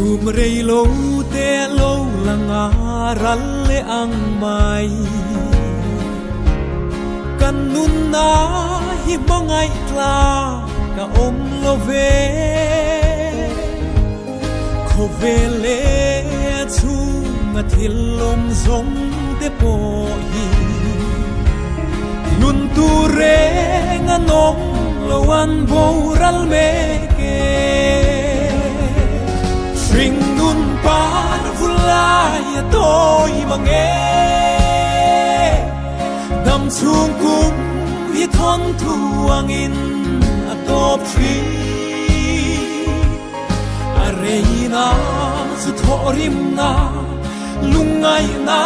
Chum rei lo te lo langa ralle ang mai kan nun na hi mangai tla ka om lo ve ko vele chu nga thil lom zong te po hi nun tu re nga nom lo an bo ral me ke Ring nun par vulai tôi mange dam chung kum vi thon thuang in atop tri areina su thorim na lungai na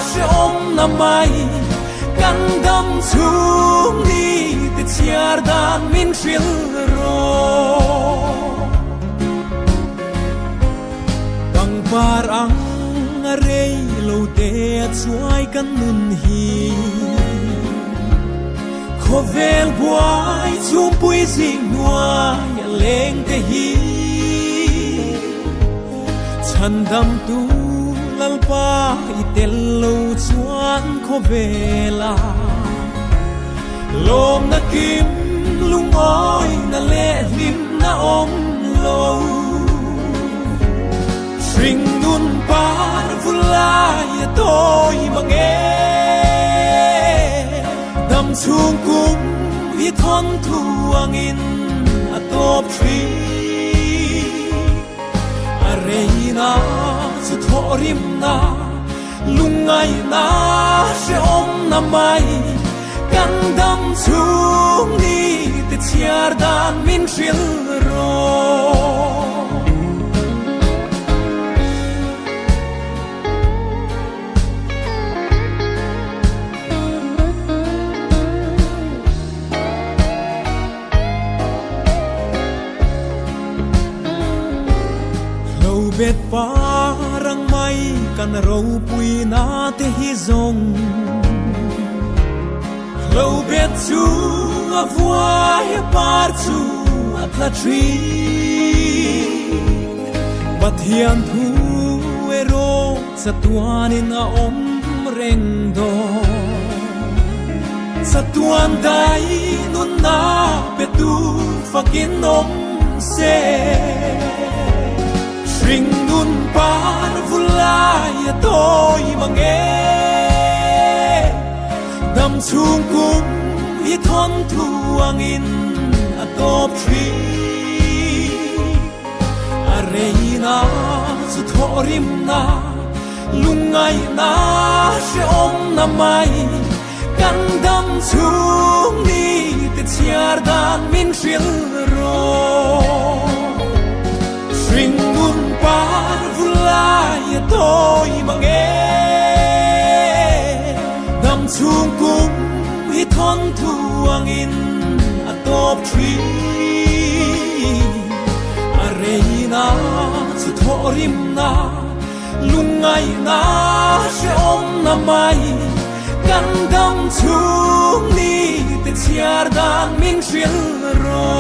she om na mai kan dam chung ni te chiar dan min shil ro parang arei lo te chuai kan nun hi khovel buai chum pui sing nuai leng te hi chandam tu lalpa itel lo chuan khovela lom na kim lung oi na le lim na om lo Ring nun par vulai tôi mange dam chung kum vi thon thuang in atop tri areina su thorim na lungai na she om na mai kan dam chung ni te chiar dan min shil ro bet parang mai kan ro pui na te hi zong lo bet chu a vuai par chu a tla tri bat hian thu e ro sa tuan in a om reng do sa tuan dai nun na petu fakin om se Ring nun par vulai tôi mange dam chung kum vi thon thuang in atop tri areina su thorim na lungai na she om na mai kan dam chung ni te chiar dan min shil ro Ring nun par vulai tôi mange dam chung kum vi thon thuang in atop tri areina su thorim na lungai na she om na mai kan dam chung ni te chiar dan min shil ro